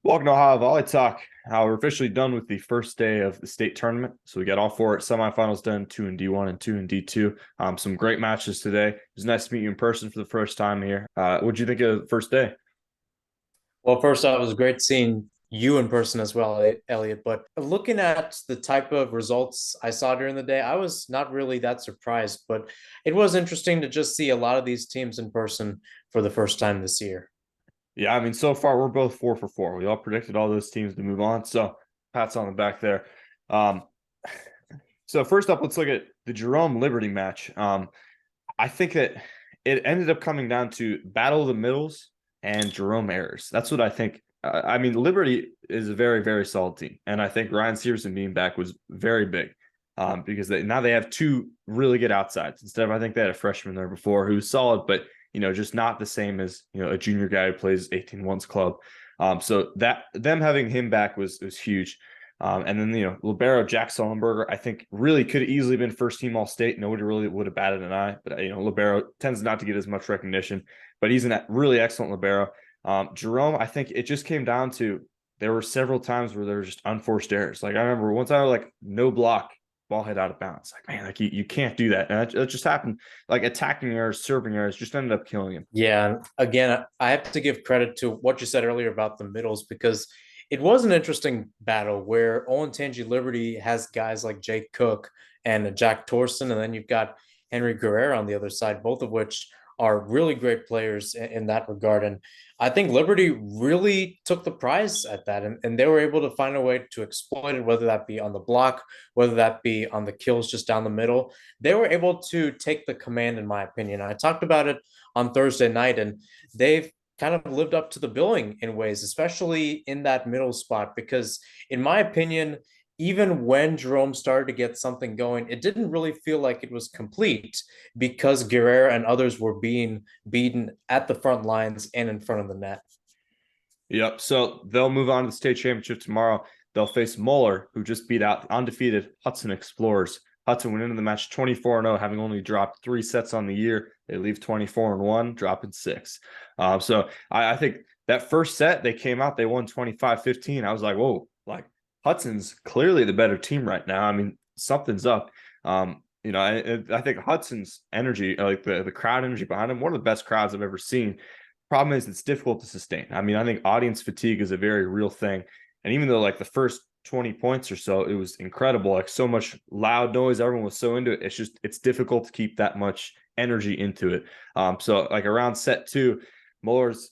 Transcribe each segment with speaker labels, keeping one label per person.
Speaker 1: Welcome to Ohio VolleyTalk. We're officially done with the first day of the state tournament. So we got all four semifinals done, two in D1 and two in D2. Some great matches today. It was nice to meet you in person for the first time here. What'd you think of the first day?
Speaker 2: Well, first off, it was great seeing you in person as well, Elliot. But looking at the type of results I saw during the day, I was not really that surprised. But it was interesting to just see a lot of these teams in person for the first time this year.
Speaker 1: Yeah, I mean, so far we're both 4 for 4. We all predicted all those teams to move on. So pats on the back there. Um, so first up, let's look at the Jerome Liberty match. I think that it ended up coming down to Battle of the Middles and Jerome errors. That's what I think. I mean, Liberty is a very, very solid team, and I think Ryan Severson being back was very big because now they have two really good outsides instead of I think they had a freshman there before who was solid, but just not the same as a junior guy who plays 18-1s club. So that them having him back was huge. And then, libero Jack Sullenberger, I think really could have easily been first team All State. Nobody really would have batted an eye. But, libero tends not to get as much recognition, but he's a really excellent libero. Jerome, I think it just came down to there were several times where there were just unforced errors. Like I remember one time, like no block, ball hit out of bounds. Like, man, like you can't do that. And it just happened. Like attacking errors, serving errors just ended up killing him.
Speaker 2: Yeah, again, I have to give credit to what you said earlier about the middles because it was an interesting battle where Olentangy Liberty has guys like Jake Cook and Jack Torson, and then you've got Henry Guerrero on the other side, both of which are really great players in that regard. And I think Liberty really took the prize at that, and they were able to find a way to exploit it, whether that be on the block, whether that be on the kills just down the middle. They were able to take the command, in my opinion. I talked about it on Thursday night, and they've kind of lived up to the billing in ways, especially in that middle spot. Because, in my opinion, even when Jerome started to get something going, it didn't really feel like it was complete because Guerrero and others were being beaten at the front lines and in front of the net.
Speaker 1: Yep. So they'll move on to the state championship tomorrow. They'll face Moeller, who just beat out the undefeated Hudson Explorers. Hudson went into the match 24-0, having only dropped 3 sets on the year. They leave 24-1, dropping 6. So I think that first set, they came out, they won 25-15. I was like, whoa, like Hudson's clearly the better team right now. I mean, something's up. I think Hudson's energy, like the crowd energy behind him, one of the best crowds I've ever seen. Problem is it's difficult to sustain. I mean, I think audience fatigue is a very real thing. And even though like the first 20 points or so, it was incredible, like so much loud noise, everyone was so into it. It's difficult to keep that much energy into it. So like around set two, Muller's,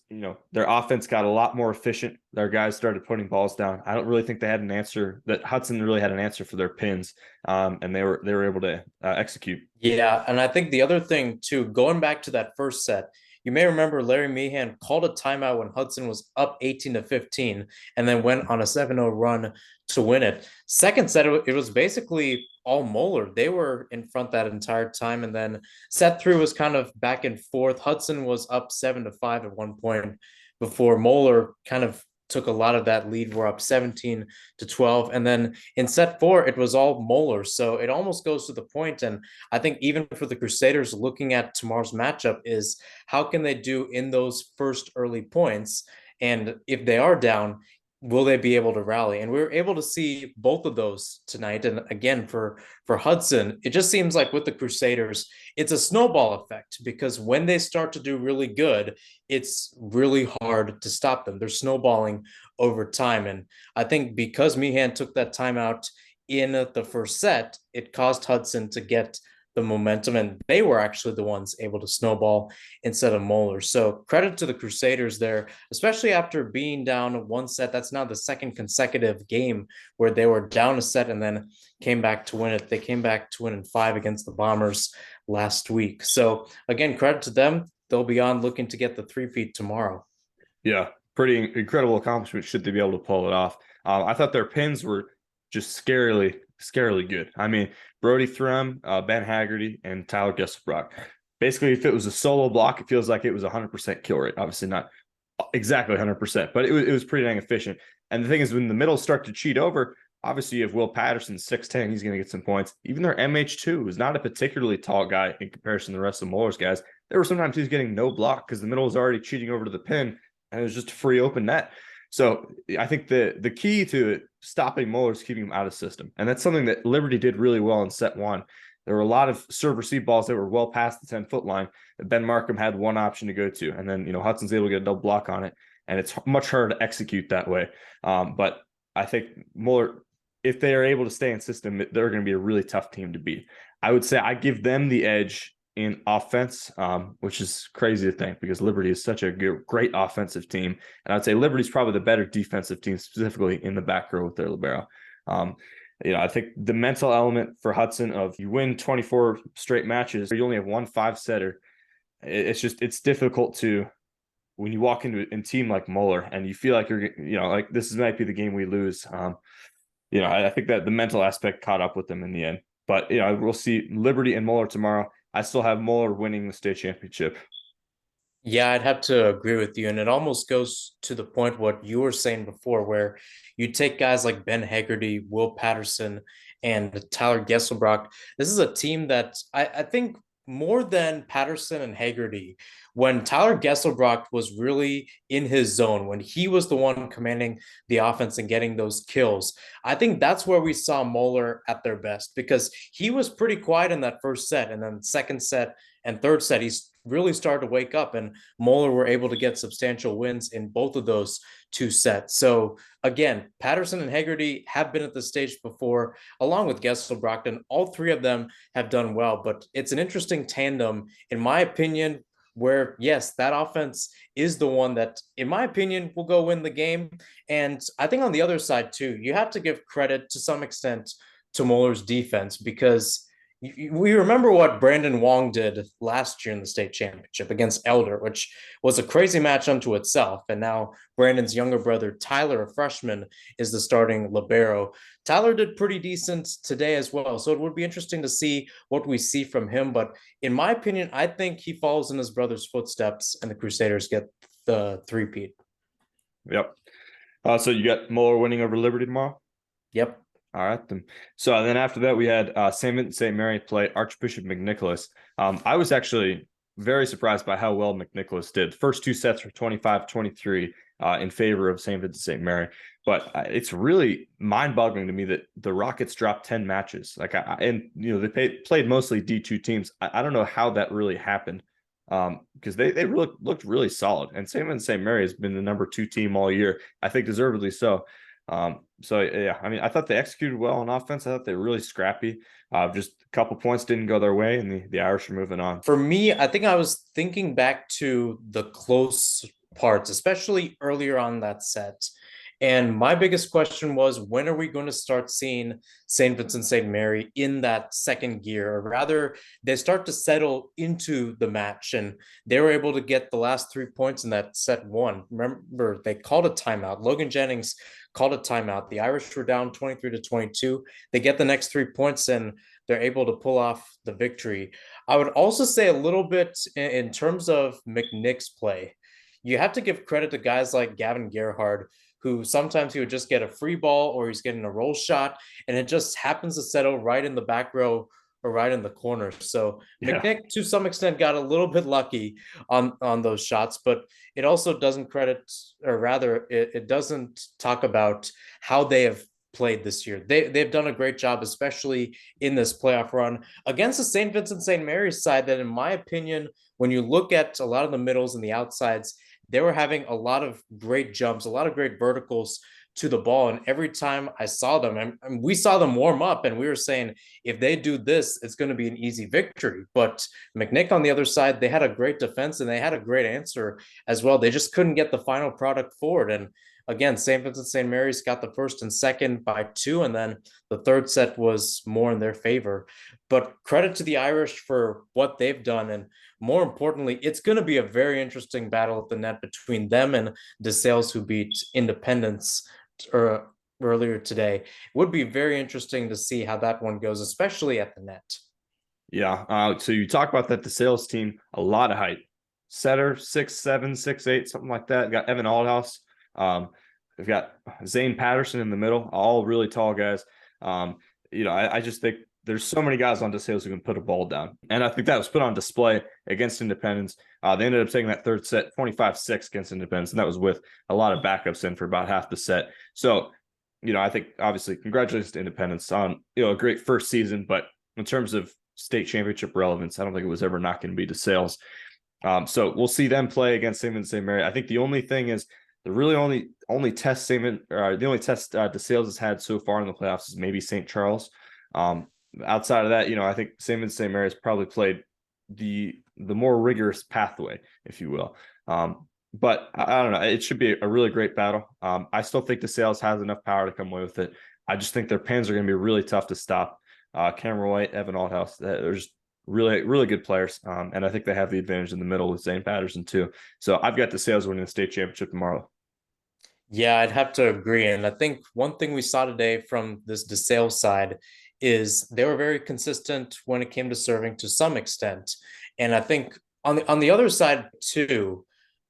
Speaker 1: their offense got a lot more efficient. Their guys started putting balls down. I don't really think they had an answer that Hudson really had an answer for their pins. And they were able to execute.
Speaker 2: Yeah, and I think the other thing too, going back to that first set, you may remember Larry Meehan called a timeout when Hudson was up 18-15 and then went on a 7-0 run to win it. Second set, it was basically all Moeller. They were in front that entire time. And then set three was kind of back and forth. Hudson was up 7-5 at one point before Moeller kind of took a lot of that lead. We're up 17-12. And then in set four, it was all Moeller. So it almost goes to the point. And I think even for the Crusaders looking at tomorrow's matchup is how can they do in those first early points? And if they are down, will they be able to rally? And we were able to see both of those tonight. And again, for Hudson, it just seems like with the Crusaders, it's a snowball effect because when they start to do really good, it's really hard to stop them. They're snowballing over time. And I think because Meehan took that timeout in the first set, it caused Hudson to get the momentum, and they were actually the ones able to snowball instead of Moeller. So credit to the Crusaders there, especially after being down one set. That's now the second consecutive game where they were down a set and then came back to win it. They came back to win in 5 against the Bombers last week. So again, credit to them. They'll be on looking to get the three-peat tomorrow.
Speaker 1: Yeah, pretty incredible accomplishment should they be able to pull it off. I thought their pins were just scarily good. I mean, Brody Thrum, Ben Haggerty, and Tyler Gesselbrock. Basically, if it was a solo block, it feels like it was 100% kill rate. Obviously, not exactly 100%, but it was pretty dang efficient. And the thing is, when the middle start to cheat over, obviously you have Will Patterson, 6'10", he's going to get some points. Even their MH2 is not a particularly tall guy in comparison to the rest of Muller's guys. There were sometimes he's getting no block because the middle was already cheating over to the pin, and it was just a free open net. So I think the key to stopping Mueller is keeping him out of system. And that's something that Liberty did really well in set one. There were a lot of serve receive balls that were well past the 10-foot line that Ben Markham had one option to go to. And then, Hudson's able to get a double block on it. And it's much harder to execute that way. But I think Mueller, if they are able to stay in system, they're going to be a really tough team to beat. I would say I give them the edge in offense, which is crazy to think because Liberty is such a great offensive team. And I'd say Liberty's probably the better defensive team, specifically in the back row with their libero. I think the mental element for Hudson of you win 24 straight matches, you only have one 5-setter. It's difficult to, when you walk into a team like Mueller and you feel like you're, like this might be the game we lose. I think that the mental aspect caught up with them in the end. But, we'll see Liberty and Mueller tomorrow. I still have Mueller winning the state championship.
Speaker 2: Yeah, I'd have to agree with you. And it almost goes to the point what you were saying before, where you take guys like Ben Haggerty, Will Patterson, and Tyler Gesselbrock. This is a team that I think more than Patterson and Haggerty, when Tyler Gesselbrock was really in his zone, when he was the one commanding the offense and getting those kills, I think that's where we saw Mueller at their best because he was pretty quiet in that first set. And then second set and third set, he's really started to wake up, and Mueller were able to get substantial wins in both of those two sets. So again, Patterson and Haggerty have been at the stage before, along with Gesselbrock, and all three of them have done well. But it's an interesting tandem, in my opinion, where yes, that offense is the one that, in my opinion, will go win the game. And I think on the other side too, you have to give credit to some extent to Mueller's defense because we remember what Brandon Wong did last year in the state championship against Elder, which was a crazy match unto itself. And now Brandon's younger brother, Tyler, a freshman, is the starting libero. Tyler did pretty decent today as well. So it would be interesting to see what we see from him. But in my opinion, I think he follows in his brother's footsteps and the Crusaders get the three-peat.
Speaker 1: Yep. So you got Mueller winning over Liberty tomorrow?
Speaker 2: Yep.
Speaker 1: All right, then. So then after that, we had St. Vincent St. Mary play Archbishop McNicholas. I was actually very surprised by how well McNicholas did. First two sets were 25-23 in favor of St. Vincent St. Mary. But it's really mind-boggling to me that the Rockets dropped 10 matches. They played mostly D2 teams. I don't know how that really happened because they really looked really solid. And St. Vincent St. Mary has been the number 2 team all year. I think deservedly so. I thought they executed well on offense. I thought they were really scrappy. Just a couple points didn't go their way, and the Irish are moving on.
Speaker 2: For me, I think I was thinking back to the close parts, especially earlier on that set. And my biggest question was, when are we going to start seeing St. Vincent St. Mary in that second gear? Or rather, they start to settle into the match, and they were able to get the last 3 points in that set one. Remember, they called a timeout. Logan Jennings called a timeout. The Irish were down 23-22. They get the next 3 points, and they're able to pull off the victory. I would also say a little bit in terms of McNick's play. You have to give credit to guys like Gavin Gerhard, who sometimes he would just get a free ball or he's getting a roll shot, and it just happens to settle right in the back row or right in the corner. So yeah. McNick, to some extent, got a little bit lucky on those shots, but it also doesn't credit, or rather, it doesn't talk about how they have played this year. They've done a great job, especially in this playoff run against the St. Vincent St. Mary's side that, in my opinion, when you look at a lot of the middles and the outsides, they were having a lot of great jumps, a lot of great verticals to the ball. And every time I saw them, and we saw them warm up, and we were saying, if they do this, it's going to be an easy victory. But McNick on the other side, they had a great defense and they had a great answer as well. They just couldn't get the final product forward. And again, St. Vincent St. Mary's got the first and second by 2, and then the third set was more in their favor. But credit to the Irish for what they've done. And more importantly, it's going to be a very interesting battle at the net between them and DeSales, who beat Independence earlier today. It would be very interesting to see how that one goes, especially at the net.
Speaker 1: Yeah. So you talk about that DeSales team, a lot of height. Setter, 6'7", 6'8", something like that. We've got Evan Aldhouse. We've got Zane Patterson in the middle, all really tall guys. I just think there's so many guys on DeSales who can put a ball down. And I think that was put on display against Independence. They ended up taking that third set 25-6 against Independence, and that was with a lot of backups in for about half the set. So, I think obviously congratulations to Independence on, a great first season, but in terms of state championship relevance, I don't think it was ever not going to be DeSales. So we'll see them play against St. Vincent St. Mary. I think the only thing is the really only test DeSales has had so far in the playoffs is maybe St. Charles. Outside of that, I think St. Vincent St. Mary has probably played the more rigorous pathway, if you will. But I don't know. It should be a really great battle. I still think DeSales has enough power to come away with it. I just think their pins are going to be really tough to stop. Cameron White, Evan Althouse, they're just really, really good players. And I think they have the advantage in the middle with Zane Patterson too. So I've got DeSales winning the state championship tomorrow.
Speaker 2: Yeah, I'd have to agree. And I think one thing we saw today from this DeSales side is they were very consistent when it came to serving to some extent. And I think on the other side too,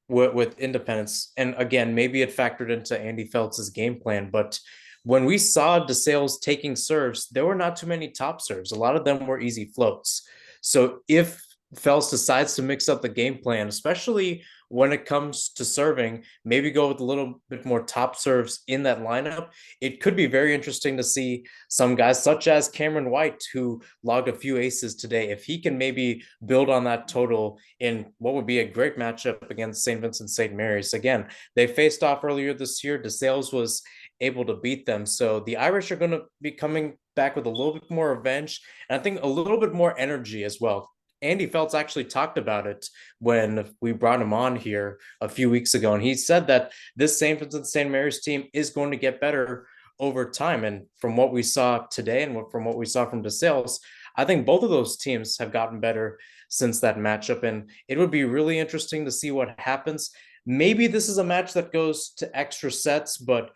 Speaker 2: with Independence, and again, maybe it factored into Andy Feltz's game plan, but when we saw DeSales taking serves, there were not too many top serves. A lot of them were easy floats. So if Phelps decides to mix up the game plan, especially when it comes to serving, maybe go with a little bit more top serves in that lineup, it could be very interesting to see some guys such as Cameron White, who logged a few aces today, if he can maybe build on that total in what would be a great matchup against St. Vincent St. Mary's. Again, they faced off earlier this year. DeSales was able to beat them. So the Irish are going to be coming back with a little bit more revenge, and I think a little bit more energy as well. Andy Feltz actually talked about it when we brought him on here a few weeks ago, and he said that this St. Vincent St. Mary's team is going to get better over time. And from what we saw today and from what we saw from DeSales, I think both of those teams have gotten better since that matchup, and it would be really interesting to see what happens. Maybe this is a match that goes to extra sets, but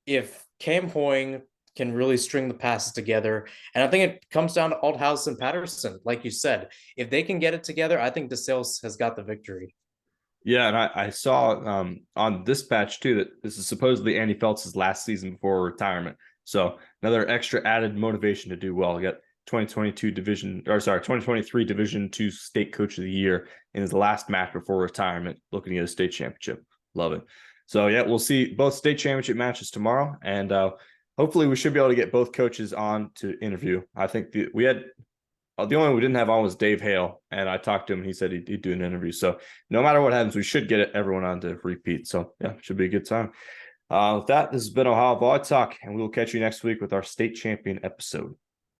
Speaker 2: if Cam Hoying can really string the passes together, and I think it comes down to Althouse and Patterson, like you said, if they can get it together, I think DeSales has got the victory.
Speaker 1: Yeah, and I saw on Dispatch too that this is supposedly Andy Feltz's last season before retirement. So another extra added motivation to do well. He got 2023 Division II State Coach of the Year in his last match before retirement, looking to get a state championship. Love it. So yeah, we'll see both state championship matches tomorrow, and hopefully we should be able to get both coaches on to interview. I think the only one we didn't have on was Dave Hale, and I talked to him and he said he'd do an interview. So no matter what happens, we should get everyone on to repeat. So yeah, should be a good time. With that, this has been Ohio VolleyTalk, and we will catch you next week with our state champion episode.